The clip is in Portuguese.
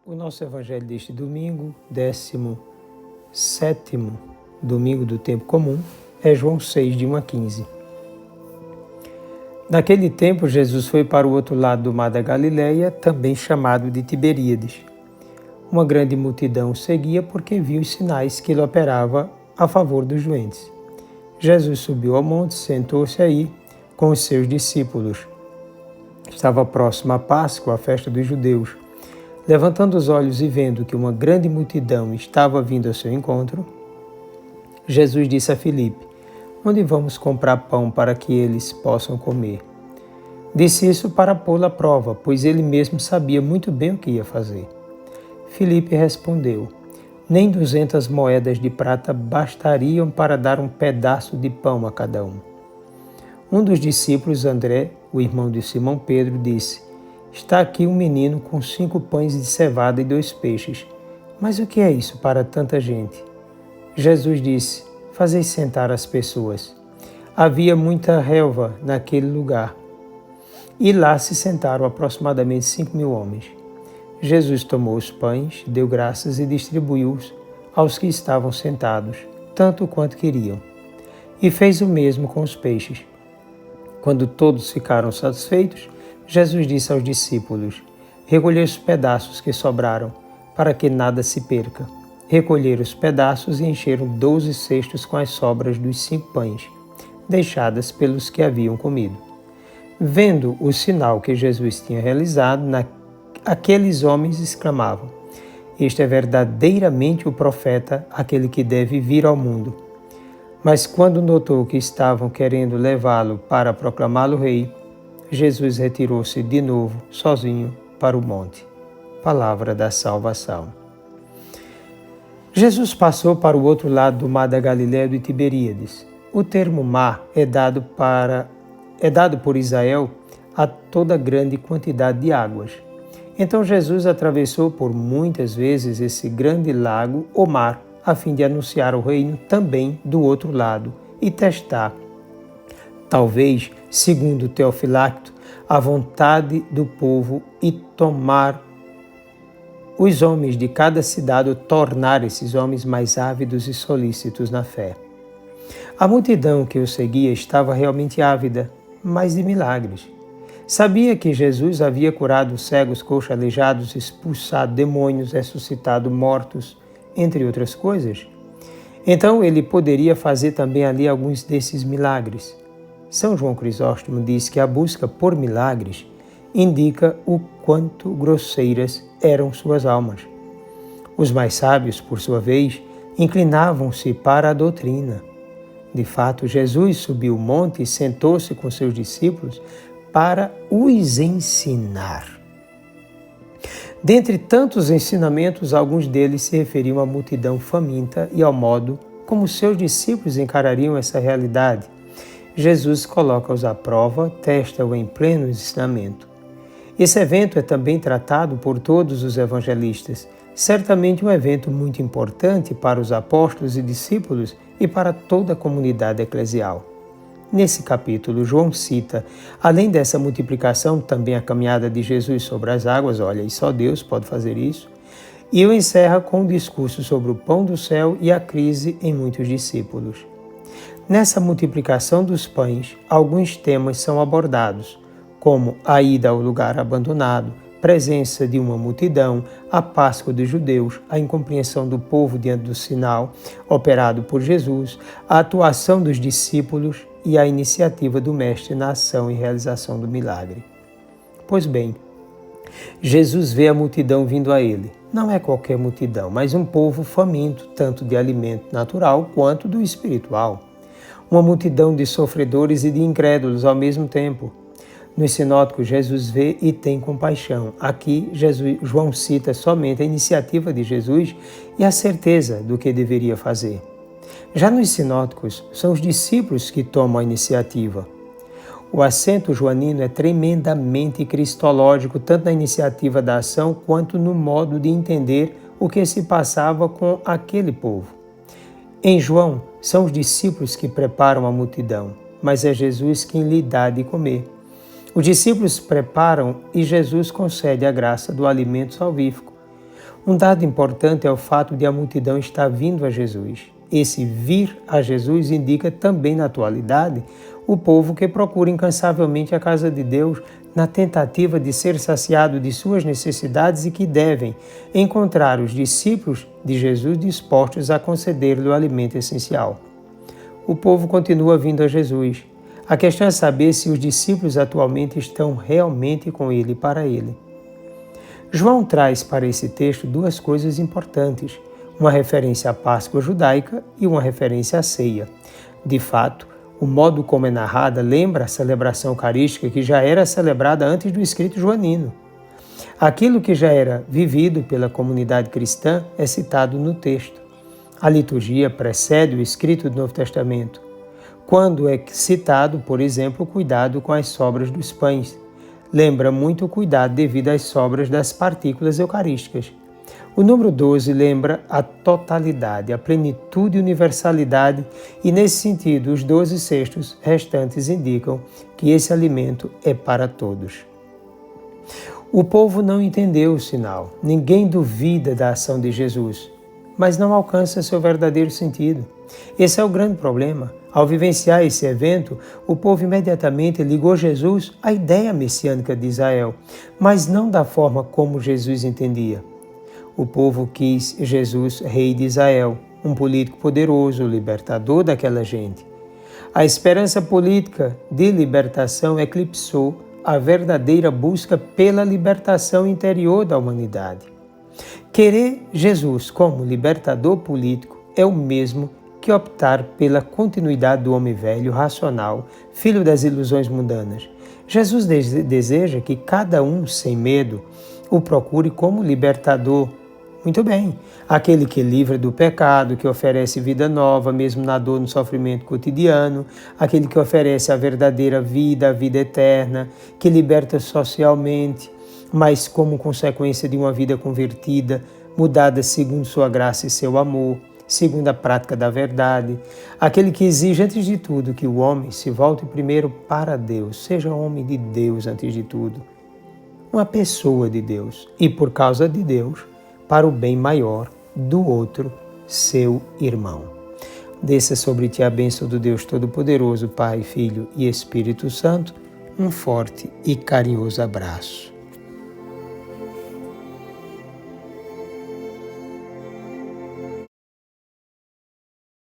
O nosso evangelho deste domingo, 17º domingo do tempo comum, é João 6, de 1 a 15. Naquele tempo, Jesus foi para o outro lado do mar da Galileia, também chamado de Tiberíades. Uma grande multidão o seguia porque viu os sinais que ele operava a favor dos doentes. Jesus subiu ao monte, sentou-se aí com os seus discípulos. Estava próxima a Páscoa, a festa dos judeus. Levantando os olhos e vendo que uma grande multidão estava vindo ao seu encontro, Jesus disse a Filipe: "Onde vamos comprar pão para que eles possam comer?" Disse isso para pô-lo à prova, pois ele mesmo sabia muito bem o que ia fazer. Filipe respondeu: "Nem 200 moedas de prata bastariam para dar um pedaço de pão a cada um." Um dos discípulos, André, o irmão de Simão Pedro, disse: "Está aqui um menino com 5 pães de cevada e 2 peixes. Mas o que é isso para tanta gente?" Jesus disse: "Fazei sentar as pessoas." Havia muita relva naquele lugar, e lá se sentaram aproximadamente 5.000 homens. Jesus tomou os pães, deu graças e distribuiu-os aos que estavam sentados, tanto quanto queriam. E fez o mesmo com os peixes. Quando todos ficaram satisfeitos, Jesus disse aos discípulos: "Recolhei os pedaços que sobraram, para que nada se perca." Recolheram os pedaços e encheram 12 cestos com as sobras dos 5 pães, deixadas pelos que haviam comido. Vendo o sinal que Jesus tinha realizado, aqueles homens exclamavam: "Este é verdadeiramente o profeta, aquele que deve vir ao mundo." Mas quando notou que estavam querendo levá-lo para proclamá-lo rei, Jesus retirou-se de novo, sozinho, para o monte. Palavra da salvação. Jesus passou para o outro lado do mar da Galileia de Tiberíades. O termo mar é dado por Israel a toda grande quantidade de águas. Então Jesus atravessou por muitas vezes esse grande lago ou mar, a fim de anunciar o reino também do outro lado e testar, talvez, segundo Teofilacto, a vontade do povo e tomar os homens de cada cidade, ou tornar esses homens mais ávidos e solícitos na fé. A multidão que o seguia estava realmente ávida, mas de milagres. Sabia que Jesus havia curado cegos, coxos, aleijados, expulsado demônios, ressuscitado mortos, entre outras coisas. Então ele poderia fazer também ali alguns desses milagres. São João Crisóstomo diz que a busca por milagres indica o quanto grosseiras eram suas almas. Os mais sábios, por sua vez, inclinavam-se para a doutrina. De fato, Jesus subiu o monte e sentou-se com seus discípulos para os ensinar. Dentre tantos ensinamentos, alguns deles se referiam à multidão faminta e ao modo como seus discípulos encarariam essa realidade. Jesus coloca-os à prova, testa-o em pleno ensinamento. Esse evento é também tratado por todos os evangelistas, certamente um evento muito importante para os apóstolos e discípulos e para toda a comunidade eclesial. Nesse capítulo, João cita, além dessa multiplicação, também a caminhada de Jesus sobre as águas, olha, e só Deus pode fazer isso, e o encerra com um discurso sobre o pão do céu e a crise em muitos discípulos. Nessa multiplicação dos pães, alguns temas são abordados, como a ida ao lugar abandonado, presença de uma multidão, a Páscoa dos judeus, a incompreensão do povo diante do sinal operado por Jesus, a atuação dos discípulos e a iniciativa do Mestre na ação e realização do milagre. Pois bem, Jesus vê a multidão vindo a ele. Não é qualquer multidão, mas um povo faminto, tanto de alimento natural quanto do espiritual. Uma multidão de sofredores e de incrédulos ao mesmo tempo. Nos sinóticos, Jesus vê e tem compaixão. Aqui, João cita somente a iniciativa de Jesus e a certeza do que deveria fazer. Já nos sinóticos, são os discípulos que tomam a iniciativa. O acento joanino é tremendamente cristológico, tanto na iniciativa da ação quanto no modo de entender o que se passava com aquele povo. Em João, são os discípulos que preparam a multidão, mas é Jesus quem lhe dá de comer. Os discípulos preparam e Jesus concede a graça do alimento salvífico. Um dado importante é o fato de a multidão estar vindo a Jesus. Esse vir a Jesus indica também, na atualidade, o povo que procura incansavelmente a casa de Deus na tentativa de ser saciado de suas necessidades e que devem encontrar os discípulos de Jesus dispostos a conceder-lhe o alimento essencial. O povo continua vindo a Jesus. A questão é saber se os discípulos atualmente estão realmente com ele e para ele. João traz para esse texto duas coisas importantes, uma referência à Páscoa judaica e uma referência à ceia. De fato, o modo como é narrada lembra a celebração eucarística que já era celebrada antes do escrito joanino. Aquilo que já era vivido pela comunidade cristã é citado no texto. A liturgia precede o escrito do Novo Testamento, quando é citado, por exemplo, o cuidado com as sobras dos pães. Lembra muito o cuidado devido às sobras das partículas eucarísticas. O número 12 lembra a totalidade, a plenitude e universalidade, e nesse sentido os 12 cestos restantes indicam que esse alimento é para todos. O povo não entendeu o sinal, ninguém duvida da ação de Jesus, mas não alcança seu verdadeiro sentido. Esse é o grande problema. Ao vivenciar esse evento, o povo imediatamente ligou Jesus à ideia messiânica de Israel, mas não da forma como Jesus entendia. O povo quis Jesus, rei de Israel, um político poderoso, libertador daquela gente. A esperança política de libertação eclipsou a verdadeira busca pela libertação interior da humanidade. Querer Jesus como libertador político é o mesmo que optar pela continuidade do homem velho, racional, filho das ilusões mundanas. Jesus deseja que cada um, sem medo, o procure como libertador. Muito bem, aquele que livra do pecado, que oferece vida nova, mesmo na dor, no sofrimento cotidiano, aquele que oferece a verdadeira vida, a vida eterna, que liberta socialmente, mas como consequência de uma vida convertida, mudada segundo sua graça e seu amor, segundo a prática da verdade, aquele que exige antes de tudo que o homem se volte primeiro para Deus, seja homem de Deus antes de tudo, uma pessoa de Deus e por causa de Deus, para o bem maior do outro, seu irmão. Desça sobre ti a bênção do Deus Todo-Poderoso, Pai, Filho e Espírito Santo, um forte e carinhoso abraço.